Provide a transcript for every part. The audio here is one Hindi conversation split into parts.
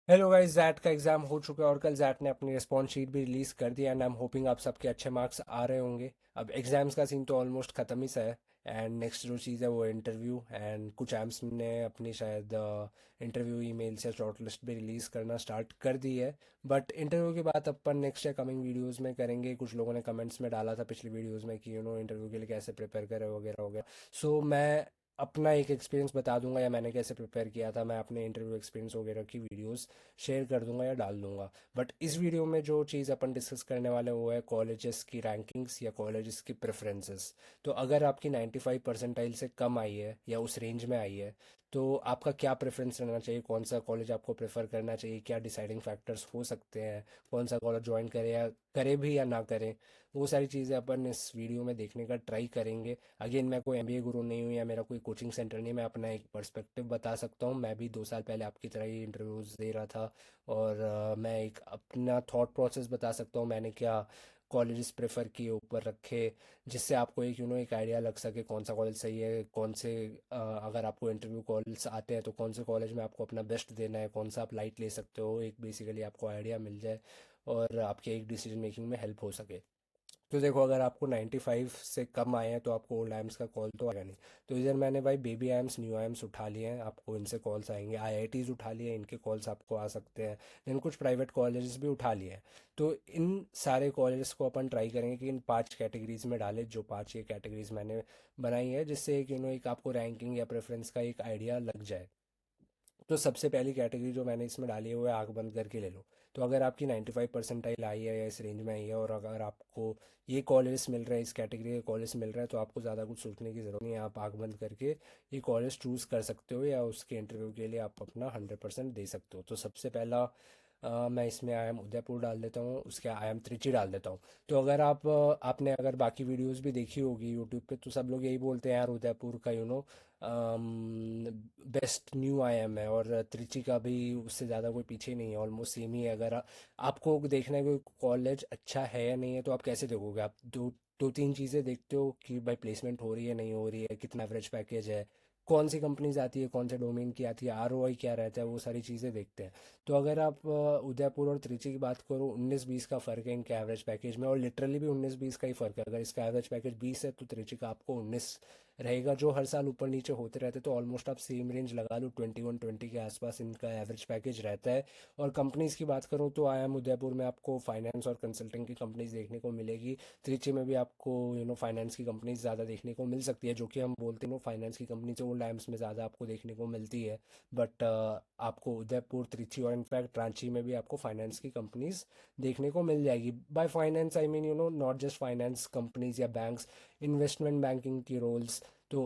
हेलो गाइस, जैट का एग्ज़ाम हो चुका है और कल जैट ने अपनी रिस्पॉन्स शीट भी रिलीज़ कर दिया एंड आई एम होपिंग आप सबके अच्छे मार्क्स आ रहे होंगे। अब एग्ज़ाम्स का सीन तो ऑलमोस्ट ख़त्म ही सा है एंड नेक्स्ट जो चीज़ है वो इंटरव्यू एंड कुछ एम्स ने अपनी शायद इंटरव्यू ईमेल्स या शॉर्ट लिस्ट भी रिलीज़ करना स्टार्ट कर दी है। बट इंटरव्यू की बात अपन नेक्स्ट या कमिंग वीडियोज़ में करेंगे। कुछ लोगों ने कमेंट्स में डाला था पिछली वीडियोज़ में कि इंटरव्यू के लिए कैसे प्रिपेयर करें वगैरह वगैरह। सो मैं अपना एक एक्सपीरियंस बता दूंगा या मैंने कैसे प्रिपेयर किया था। मैं अपने इंटरव्यू एक्सपीरियंस वगैरह की वीडियोस शेयर कर दूंगा या डाल दूंगा। बट इस वीडियो में जो चीज़ अपन डिस्कस करने वाले हैं वो है कॉलेजेस की रैंकिंग्स या कॉलेजेस की प्रेफरेंसेस। तो अगर आपकी 95 परसेंटाइल से कम आई है या उस रेंज में आई है तो आपका क्या प्रेफरेंस रहना चाहिए, कौन सा कॉलेज आपको प्रेफर करना चाहिए, क्या डिसाइडिंग फैक्टर्स हो सकते हैं, कौन सा कॉलेज ज्वाइन करें या करें भी या ना करें। वो सारी चीज़ें अपन इस वीडियो में देखने का ट्राई करेंगे। अगेन मैं कोई एमबीए गुरु नहीं हूँ या मेरा कोई कोचिंग सेंटर नहीं, मैं अपना एक पर्सपेक्टिव बता सकता हूँ। मैं भी 2 साल पहले आपकी तरह ही इंटरव्यूज़ दे रहा था और मैं एक अपना थॉट प्रोसेस बता सकता हूँ मैंने क्या कॉलेजेस प्रेफर किए ऊपर रखे, जिससे आपको एक एक आइडिया लग सके कौन सा कॉलेज सही है, कौन से अगर आपको इंटरव्यू कॉल्स आते हैं तो कौन से कॉलेज में आपको अपना बेस्ट देना है, कौन सा आप लाइट ले सकते हो, एक बेसिकली आपको आइडिया मिल जाए और आपके एक डिसीजन मेकिंग में हेल्प हो सके। तो देखो, अगर आपको 95 से कम आए हैं तो आपको ओल्ड आइम्स का कॉल तो आएगा नहीं। तो इधर मैंने भाई बेबी आइम्स न्यू आइम्स उठा लिए हैं, आपको इनसे कॉल्स आएंगे। आईआईटीज़ उठा लिए हैं, इनके कॉल्स आपको आ सकते हैं। देन कुछ प्राइवेट कॉलेजेस भी उठा लिए हैं। तो इन सारे कॉलेजेस को अपन ट्राई करेंगे कि इन 5 कैटेगरीज में डालें, जो 5 ये कैटेगरीज मैंने बनाई है, जिससे एक एक आपको रैंकिंग या प्रेफरेंस का एक आइडिया लग जाए। तो सबसे पहली कैटेगरी जो मैंने इसमें डाली है वो है आँख बंद करके ले लो। तो अगर आपकी 95 परसेंटाइल आई है या इस रेंज में आई है और अगर आपको ये कॉलेज मिल रहे हैं, इस कैटेगरी के कॉलेज मिल रहे हैं, तो आपको ज़्यादा कुछ सोचने की ज़रूरत नहीं है। आप आँख बंद करके ये कॉलेज चूज़ कर सकते हो या उसके इंटरव्यू के लिए आप अपना 100% दे सकते हो। तो सबसे पहला मैं इसमें आई एम उदयपुर डाल देता हूँ, उसके आई एम त्रिची डाल देता हूँ। तो अगर आपने अगर बाकी वीडियोस भी देखी होगी यूट्यूब पे, तो सब लोग यही बोलते हैं यार उदयपुर का बेस्ट न्यू आईएम है और त्रिची का भी उससे ज़्यादा कोई पीछे नहीं है, ऑलमोस्ट सेम ही है। अगर आपको देखना है कोई कॉलेज अच्छा है या नहीं है तो आप कैसे देखोगे? आप दो दो तीन चीज़ें देखते हो कि भाई प्लेसमेंट हो रही है नहीं हो रही है, कितना एवरेज पैकेज है, कौन सी कंपनीज आती है, कौन से डोमेन की आती है, आरओआई क्या रहता है, वो सारी चीज़ें देखते हैं। तो अगर आप उदयपुर और त्रिची की बात करो, 19-20 का फ़र्क है इनके एवरेज पैकेज में, और लिटरली भी 19-20 का ही फ़र्क है। अगर इसका एवरेज पैकेज 20 है तो त्रिची का आपको 19 रहेगा। जो हर साल ऊपर नीचे होते रहते, तो ऑलमोस्ट आप सेम रेंज लगा लो, 21-20 के आसपास इनका एवरेज पैकेज रहता है। और कंपनीज़ की बात करूँ तो आई एम उदयपुर में आपको फाइनेंस और कंसल्टिंग की कंपनीज देखने को मिलेगी। त्रिची में भी आपको फाइनेंस की कंपनीज ज़्यादा देखने को मिल सकती है, जो कि हम बोलते हैं फाइनेंस की कंपनी से ओल्ड टाइम्स में ज़्यादा आपको देखने को मिलती है। बट आपको उदयपुर, त्रिची और इनफैक्ट रांची में भी आपको फाइनेंस की कंपनीज देखने को मिल जाएगी। By finance I mean not just finance companies या बैंक्स, इन्वेस्टमेंट बैंकिंग की रोल्स। तो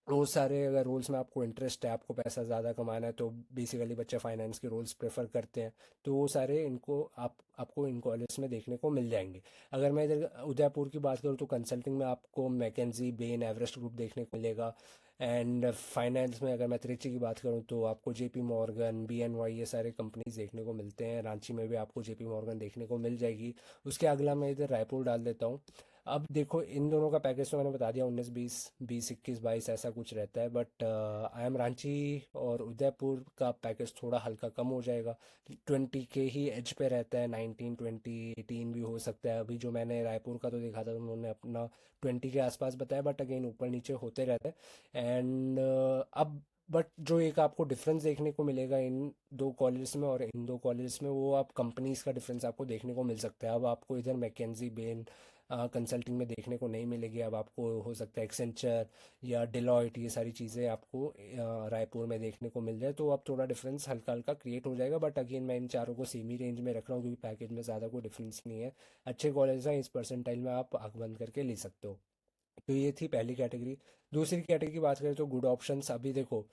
वो सारे अगर रोल्स में आपको इंटरेस्ट है, आपको पैसा ज़्यादा कमाना है, तो बेसिकली बच्चे फाइनेंस के रोल्स प्रेफर करते हैं। तो वो सारे इनको आपको इन कॉलेज में देखने को मिल जाएंगे। अगर मैं इधर उदयपुर की बात करूँ तो कंसल्टिंग में आपको मैकेंजी, बेन, एवरेस्ट ग्रुप देखने को मिलेगा। एंड फाइनेंस में अगर मैं त्रिची की बात करूँ तो आपको जेपी मॉर्गन, बीएनवाई, ये सारे कंपनीज देखने को मिलते हैं। रांची में भी आपको जेपी मॉर्गन देखने को मिल जाएगी। उसके अगला मैं इधर रायपुर डाल देता हूँ। अब देखो, इन दोनों का पैकेज तो मैंने बता दिया, 19-20, 20-21-22 ऐसा कुछ रहता है। बट आई एम रांची और उदयपुर का पैकेज थोड़ा हल्का कम हो जाएगा, 20 के ही एज पे रहता है। 19, 20, 18 भी हो सकता है। अभी जो मैंने रायपुर का तो देखा था उन्होंने अपना 20 के आसपास बताया, बट अगेन ऊपर नीचे होते रहते हैं। एंड अब बट जो एक आपको डिफरेंस देखने को मिलेगा इन दो कॉलेज में और इन दो कॉलेज में, वो आप कंपनीज का डिफरेंस आपको देखने को मिल सकता है। अब आपको इधर मैकेंजी, बेन कंसल्टिंग में देखने को नहीं मिलेगी। अब आपको हो सकता है एक्सेंचर या डिलॉयट, ये सारी चीज़ें आपको रायपुर में देखने को मिल जाए। तो अब थोड़ा डिफरेंस हल्का हल्का क्रिएट हो जाएगा। बट अगेन मैं इन चारों को सेम ही रेंज में रख रहा हूँ क्योंकि पैकेज में ज़्यादा कोई डिफरेंस नहीं है। अच्छे कॉलेज हैं, इस परसेंटाइल में आप आंख बंद करके ले सकते हो। तो ये थी पहली कैटेगरी। दूसरी कैटेगरी की बात करें तो गुड ऑप्शंस। अभी देखो,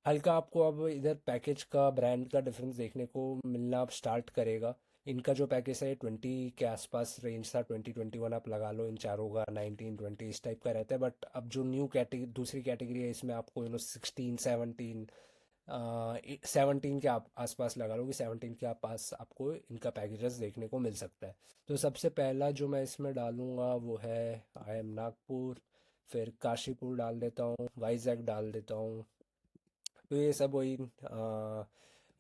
हल्का आपको अब इधर पैकेज का, ब्रांड का डिफरेंस देखने को मिलना अब स्टार्ट करेगा। इनका जो पैकेज है 20 के आसपास रेंज था, 20-21 आप लगा लो। इन चारों का 19-20 इस टाइप का रहता है। बट अब जो न्यू कैटेगरी, दूसरी कैटेगरी है, इसमें आपको 16, 17, 17 के आप आसपास लगा लो कि 17 के आप पास आपको इनका पैकेजेस देखने को मिल सकता है। तो सबसे पहला जो मैं इसमें डालूंगा वो है आई एम नागपुर, फिर काशीपुर डाल देता हूँ, वाइजैक डाल देता हूँ। तो ये सब वही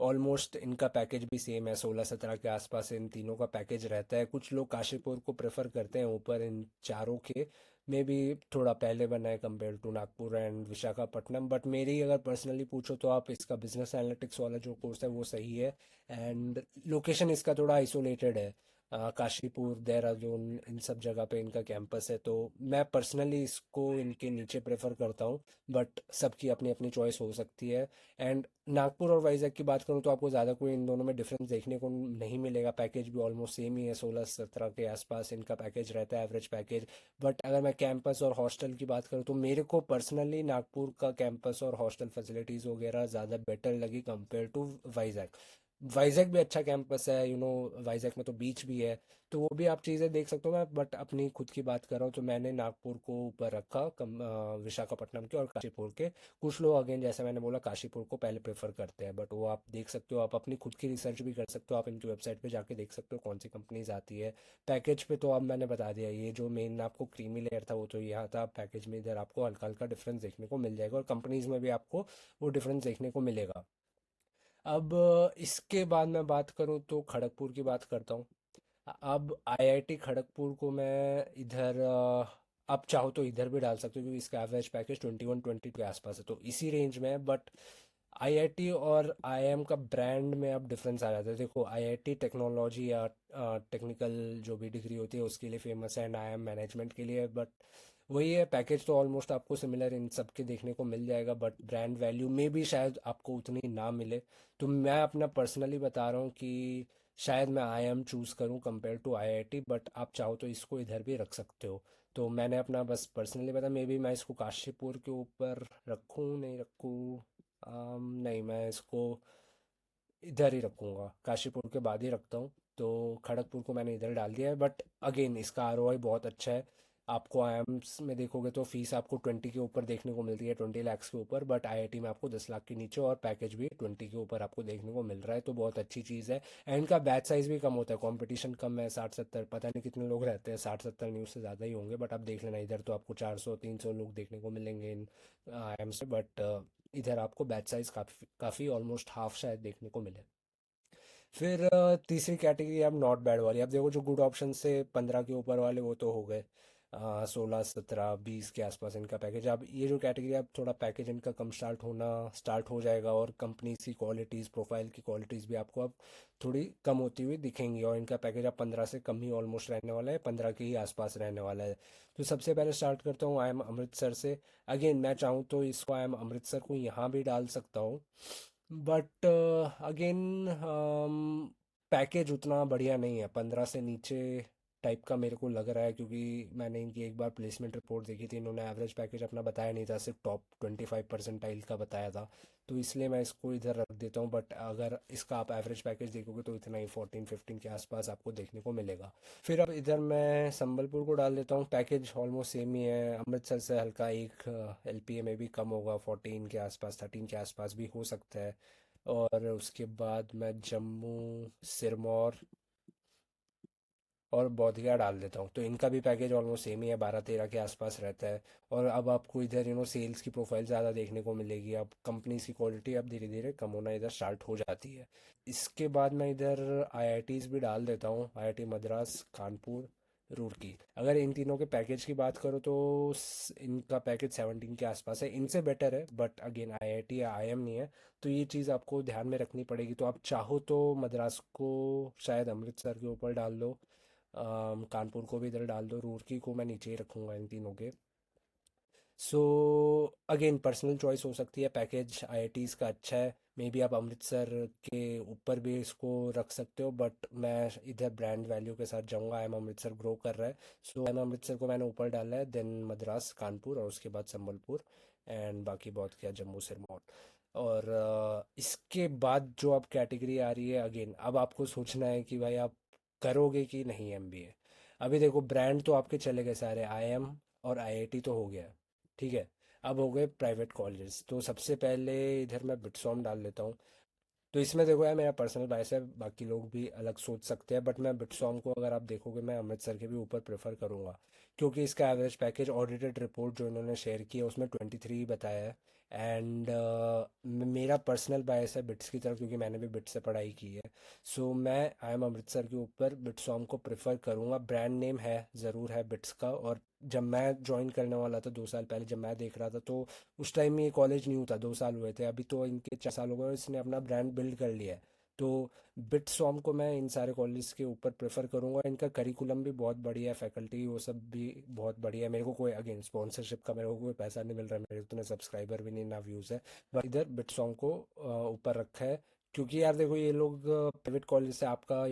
ऑलमोस्ट इनका पैकेज भी सेम है, 16-17 के आसपास इन तीनों का पैकेज रहता है। कुछ लोग काशीपुर को प्रेफर करते हैं ऊपर इन चारों के, में भी थोड़ा पहले बना है compare to Nagpur and Visakhapatnam. But मेरी अगर पर्सनली पूछो तो आप इसका बिजनेस एनालिटिक्स वाला जो कोर्स है वो सही है। एंड लोकेशन इसका थोड़ा आइसोलेटेड है, काशीपुर, देहरादून, इन सब जगह पे इनका कैंपस है, तो मैं पर्सनली इसको इनके नीचे प्रेफर करता हूँ। बट सबकी अपनी अपनी चॉइस हो सकती है। एंड नागपुर और वाइजैक की बात करूँ तो आपको ज़्यादा कोई इन दोनों में डिफरेंस देखने को नहीं मिलेगा। पैकेज भी ऑलमोस्ट सेम ही है, 16-17 के आसपास इनका पैकेज रहता है, एवरेज पैकेज। बट अगर मैं कैंपस और हॉस्टल की बात करूँ तो मेरे को पर्सनली नागपुर का कैंपस और हॉस्टल फैसिलिटीज़ वगैरह ज़्यादा बेटर लगी कंपेयर टू वाइजैक। वाइजैक भी अच्छा कैंपस है, वाइजैक में तो बीच भी है, तो वो भी आप चीज़ें देख सकते हो। मैं बट अपनी खुद की बात कर रहा हूँ तो मैंने नागपुर को ऊपर रखा विशाखापट्टनम के और काशीपुर के। कुछ लोग अगेन जैसे मैंने बोला काशीपुर को पहले प्रेफर करते हैं, बट वो आप देख सकते हो, आप अपनी खुद की रिसर्च भी कर सकते हो, आप इनकी वेबसाइट पे जाके देख सकते हो कौन सी कंपनीज आती है। पैकेज पे तो अब मैंने बता दिया, ये जो मेन आपको क्रीमी लेयर था वो तो यहाँ था, पैकेज में इधर आपको हल्का हल्का डिफरेंस देखने को मिल जाएगा और कंपनीज में भी आपको वो डिफरेंस देखने को मिलेगा। अब इसके बाद मैं बात करूँ तो खड़गपुर की बात करता हूँ। अब आईआईटी खड़गपुर को मैं इधर आप चाहो तो इधर भी डाल सकते हो क्योंकि इसका एवरेज पैकेज 21-22 के आसपास है, तो इसी रेंज में है। बट आईआईटी और आईआईएम का ब्रांड में अब डिफरेंस आ जाता है। देखो, आईआईटी टेक्नोलॉजी या टेक्निकल जो भी डिग्री होती है उसके लिए फेमस है, एंड आईआईएम मैनेजमेंट के लिए। बट वही है, पैकेज तो ऑलमोस्ट आपको सिमिलर इन सब के देखने को मिल जाएगा, बट ब्रांड वैल्यू में भी शायद आपको उतनी ना मिले। तो मैं अपना पर्सनली बता रहा हूँ कि शायद मैं आईआईएम चूज़ करूँ कंपेयर टू आईआईटी, बट आप चाहो तो इसको इधर भी रख सकते हो। तो मैंने अपना बस पर्सनली बताया, मे बी मैं इसको काशीपुर के ऊपर रखूँ नहीं रखूँ। नहीं, मैं इसको इधर ही रखूँगा, काशीपुर के बाद ही रखता हूँ। तो खड़गपुर को मैंने इधर डाल दिया है, बट अगेन इसका आरओआई बहुत अच्छा है। आपको आईएम्स में देखोगे तो फीस आपको 20 के ऊपर देखने को मिलती है, 20 लाख के ऊपर, बट आईआईटी में आपको 10 लाख के नीचे, और पैकेज भी 20 के ऊपर आपको देखने को मिल रहा है, तो बहुत अच्छी चीज़ है। एंड इनका बैच साइज भी कम होता है, कंपटीशन कम है, 60-70, पता नहीं कितने लोग रहते हैं, 60-70 न्यूज़ से ज़्यादा ही होंगे, बट आप देख लेना इधर तो आपको 400-300 लोग देखने को मिलेंगे इन आईएम से। बट इधर आपको बैच साइज काफ़ी काफ़ी ऑलमोस्ट हाफ शायद देखने को मिले। फिर तीसरी कैटेगरी अब नॉट बैड वाली। अब देखो, जो गुड ऑप्शन से 15 के ऊपर वाले वो तो हो गए, 16-17-20 के आसपास इनका पैकेज। अब ये जो कैटेगरी, अब थोड़ा पैकेज इनका कम स्टार्ट हो जाएगा, और कंपनीज की क्वालिटीज़, प्रोफाइल की क्वालिटीज़ भी आपको अब थोड़ी कम होती हुई दिखेंगी, और इनका पैकेज अब 15 से कम ही ऑलमोस्ट रहने वाला है, 15 के ही आसपास रहने वाला है। तो सबसे पहले स्टार्ट करता हूँ आई एम अमृतसर से। अगेन मैं चाहूँ तो इसको आई एम अमृतसर को यहाँ भी डाल सकता हूँ, बट अगेन पैकेज उतना बढ़िया नहीं है, 15 से नीचे टाइप का मेरे को लग रहा है, क्योंकि मैंने इनकी एक बार प्लेसमेंट रिपोर्ट देखी थी, इन्होंने एवरेज पैकेज अपना बताया नहीं था, सिर्फ टॉप 25 परसेंटाइल का बताया था। तो इसलिए मैं इसको इधर रख देता हूँ, बट अगर इसका आप एवरेज पैकेज देखोगे तो इतना ही 14-15 के आसपास आपको देखने को मिलेगा। फिर अब इधर मैं संबलपुर को डाल देता हूँ, पैकेज ऑलमोस्ट सेम ही है, अमृतसर से हल्का एक एलपीए में भी कम होगा, 14 के आसपास, 13 के आसपास भी हो सकता है। और उसके बाद मैं जम्मू, सिरमौर और बोधगया डाल देता हूँ, तो इनका भी पैकेज ऑलमोस्ट सेम ही है, 12-13 के आसपास रहता है। और अब आपको इधर सेल्स की प्रोफाइल ज़्यादा देखने को मिलेगी, अब कंपनीज की क्वालिटी अब धीरे धीरे कम होना इधर स्टार्ट हो जाती है। इसके बाद मैं इधर आईआईटीज़ भी डाल देता हूँ, आईआईटी मद्रास, कानपुर, रुड़की। अगर इन तीनों के पैकेज की बात करो तो इनका पैकेज 17 के आसपास है, इनसे बेटर है, बट अगेन आईआईटी या आईएम नहीं है, तो ये चीज़ आपको ध्यान में रखनी पड़ेगी। तो आप चाहो तो मद्रास को शायद अमृतसर के ऊपर डाल दो, कानपुर को भी इधर डाल दो, रुड़की को मैं नीचे ही रखूँगा इन तीनों के। सो अगेन पर्सनल चॉइस हो सकती है, पैकेज आईआईटीज़ का अच्छा है, मे बी आप अमृतसर के ऊपर भी इसको रख सकते हो, बट मैं इधर ब्रांड वैल्यू के साथ जाऊंगा, आई एम अमृतसर ग्रो कर रहा है, सो आई एम अमृतसर को मैंने ऊपर डाला है, देन मद्रास, कानपुर, और उसके बाद संबलपुर, एंड बाकी बहुत क्या, जम्मू, सिरमौर। और इसके बाद जो अब कैटेगरी आ रही है, अगेन अब आपको सोचना है कि भाई आप करोगे कि नहीं एमबीए। अभी देखो, ब्रांड तो आपके चले गए सारे, आईएम और आईआईटी तो हो गया, ठीक है। अब हो गए प्राइवेट कॉलेजेस, तो सबसे पहले इधर मैं बिट्सॉम डाल लेता हूँ। तो इसमें देखो यार, मेरा पर्सनल बायस है, बाकी लोग भी अलग सोच सकते हैं, बट मैं बिट्सॉम को अगर आप देखोगे, मैं अमृतसर के भी ऊपर प्रेफर करूँगा, क्योंकि इसका एवरेज पैकेज, ऑडिटेड रिपोर्ट जो इन्होंने शेयर की है उसमें 23 बताया है, एंड मेरा पर्सनल बायस है बिट्स की तरफ, क्योंकि मैंने भी बिट्स से पढ़ाई की है। सो मैं आई एम अमृतसर के ऊपर बिट्सॉम को प्रेफर करूँगा। ब्रांड नेम है, ज़रूर है बिट्स का। और जब मैं ज्वाइन करने वाला था 2 साल पहले, जब मैं देख रहा था, तो उस टाइम में ये कॉलेज न्यू था, 2 साल हुए थे। अभी तो इनके 4 साल हो गए और इसने अपना ब्रांड बिल्ड कर लिया है। तो बिट्सॉम को मैं इन सारे कॉलेज के ऊपर प्रेफर करूँगा। इनका करिकुलम भी बहुत बढ़िया है, फैकल्टी वो सब भी बहुत बढ़िया है। मेरे को कोई अगेन स्पॉन्सरशिप का मेरे को कोई पैसा नहीं मिल रहा है, मेरे उतने सब्सक्राइबर भी नहीं, ना व्यूज़ है। बट इधर बिट्सॉम को ऊपर रखा है, क्योंकि यार देखो ये लोग प्राइवेट कॉलेज से आपका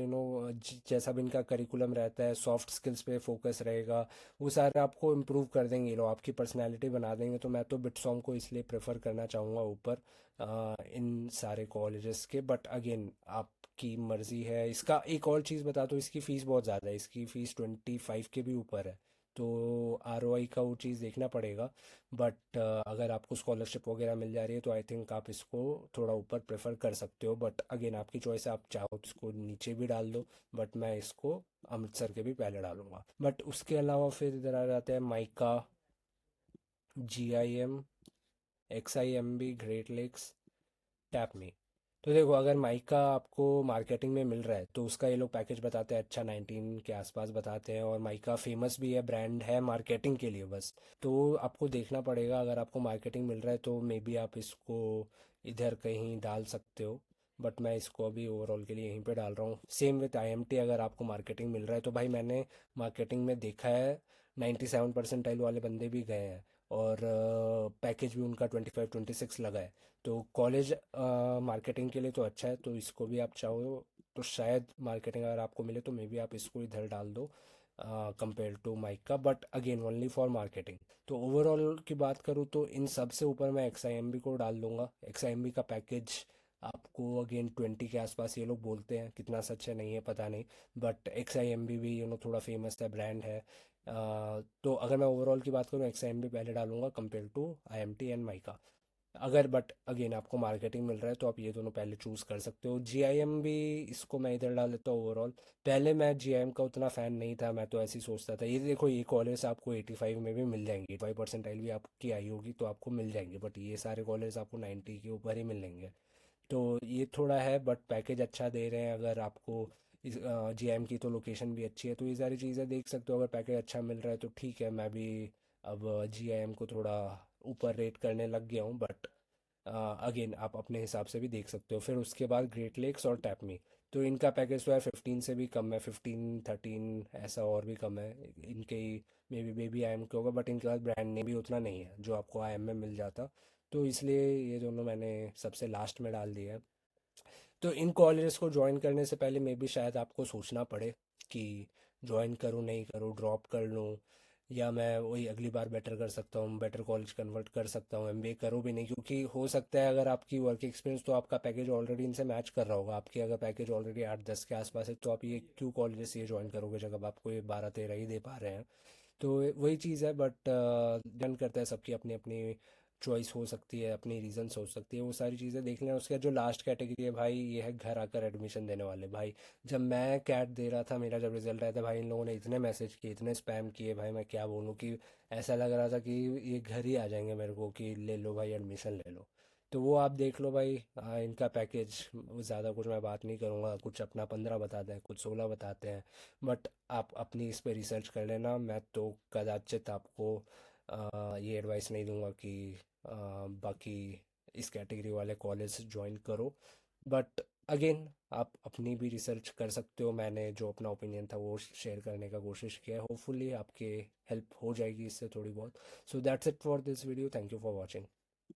जैसा भी इनका करिकुलम रहता है, सॉफ्ट स्किल्स पे फोकस रहेगा, वो सारे आपको इम्प्रूव कर देंगे ये लोग, आपकी पर्सनैलिटी बना देंगे। तो मैं तो बिट्सॉम को इसलिए प्रेफर करना चाहूँगा ऊपर इन सारे कॉलेजेस के। बट अगेन आपकी मर्ज़ी है। इसका एक और चीज़ बता दो, इसकी फ़ीस बहुत ज़्यादा है, इसकी फ़ीस 25 के भी ऊपर है। तो ROI का वो चीज़ देखना पड़ेगा। बट अगर आपको स्कॉलरशिप वगैरह मिल जा रही है तो आई थिंक आप इसको थोड़ा ऊपर प्रेफर कर सकते हो। बट अगेन आपकी चॉइस है, आप चाहो तो इसको नीचे भी डाल दो। बट मैं इसको अमृतसर के भी पहले डालूंगा। बट उसके अलावा फिर इधर आ जाते हैं MICA, GIM, XIMB, Great Lakes, TAPMI. तो देखो, अगर माइका आपको मार्केटिंग में मिल रहा है तो उसका ये लोग पैकेज बताते हैं अच्छा, 19 के आसपास बताते हैं। और माइका फेमस भी है, ब्रांड है मार्केटिंग के लिए बस। तो आपको देखना पड़ेगा, अगर आपको मार्केटिंग मिल रहा है तो मे बी आप इसको इधर कहीं डाल सकते हो। बट मैं इसको अभी ओवरऑल के लिए यहीं पे डाल रहा हूँ। सेम विथ IMT, अगर आपको मार्केटिंग मिल रहा है तो भाई मैंने मार्केटिंग में देखा है 97 परसेंटाइल वाले बंदे भी गए हैं। और पैकेज भी उनका 25-26 लगा है। तो कॉलेज मार्केटिंग के लिए तो अच्छा है, तो इसको भी आप चाहो तो शायद मार्केटिंग अगर आपको मिले तो मे बी आप इसको इधर डाल दो कंपेयर टू माइक का। But again only for marketing. तो ओवरऑल की बात करूँ तो इन सब से ऊपर मैं XIMB को डाल दूंगा। XIMB का पैकेज आपको अगेन 20 के आसपास ये लोग बोलते हैं, कितना सच है नहीं है पता नहीं। बट XIMB भी थोड़ा फेमस है, ब्रांड है। तो अगर मैं ओवरऑल की बात करूँ, XIMB पहले डालूंगा compare to IMT and MICA. अगर बट अगेन आपको मार्केटिंग मिल रहा है तो आप ये दोनों पहले चूज़ कर सकते हो। GIM भी, इसको मैं इधर डाल देता हूँ ओवरऑल। पहले मैं GIM का उतना फ़ैन नहीं था, मैं तो ऐसे ही सोचता था, ये देखो ये कॉलेज आपको 85 में भी मिल जाएंगे, 85 परसेंटाइल भी आपकी आई होगी तो आपको मिल जाएंगे। बट ये सारे कॉलेज आपको 90 के ऊपर ही मिलेंगे। तो ये थोड़ा है, बट पैकेज अच्छा दे रहे हैं। अगर आपको इस GIM की तो लोकेशन भी अच्छी है, तो ये सारी चीज़ें देख सकते हो। अगर पैकेज अच्छा मिल रहा है तो ठीक है, मैं भी अब GIM को थोड़ा ऊपर रेट करने लग गया हूँ। बट अगेन आप अपने हिसाब से भी देख सकते हो। फिर उसके बाद ग्रेट लेक्स और टैपमी, तो इनका पैकेज तो है 15 से भी कम है, 15-13 ऐसा और भी कम है। इनके ही मे बी बेबी IM के होगा, बट इनके पास ब्रांड नेम भी उतना नहीं है जो आपको IM में मिल जाता। तो इसलिए ये दोनों मैंने सबसे लास्ट में डाल दिया है। तो इन कॉलेजेस को ज्वाइन करने से पहले मे बी शायद आपको सोचना पड़े कि ज्वाइन करूँ नहीं करूँ, ड्रॉप कर लूँ, या मैं वही अगली बार बेटर कर सकता हूँ, बेटर कॉलेज कन्वर्ट कर सकता हूँ, MBA करूँ भी नहीं। क्योंकि हो सकता है अगर आपकी वर्क एक्सपीरियंस तो आपका पैकेज ऑलरेडी इनसे मैच कर रहा होगा, आपकी अगर पैकेज ऑलरेडी 8-10 के आसपास है, तो आप ये क्यों कॉलेजेस ये ज्वाइन करोगे जब आपको ये 12-13 ही दे पा रहे हैं। तो वही चीज़ है। बट डिपेंड करता है, सबकी अपनी अपनी चॉइस हो सकती है, अपनी रीजंस हो सकती है, वो सारी चीज़ें देख लें। उसके बाद जो लास्ट कैटेगरी है भाई, ये है घर आकर एडमिशन देने वाले भाई। जब मैं कैट दे रहा था, मेरा जब रिजल्ट आया था भाई, इन लोगों ने इतने मैसेज किए, इतने स्पैम किए भाई, मैं क्या बोलूँ कि ऐसा लग रहा था कि ये घर ही आ जाएंगे मेरे को कि ले लो भाई एडमिशन ले लो। तो वो आप देख लो भाई। इनका पैकेज ज़्यादा कुछ मैं बात नहीं करूँगा, कुछ अपना 15 बताते हैं, कुछ 16 बताते हैं। बट आप अपनी इस पे रिसर्च कर लेना। मैं तो कदाचित आपको ये एडवाइस नहीं दूंगा कि बाकी इस कैटेगरी वाले कॉलेज ज्वाइन करो। बट अगेन आप अपनी भी रिसर्च कर सकते हो। मैंने जो अपना ओपिनियन था वो शेयर करने का कोशिश किया है, होपफुली आपके हेल्प हो जाएगी इससे थोड़ी बहुत। So that's it for this video, thank you for watching.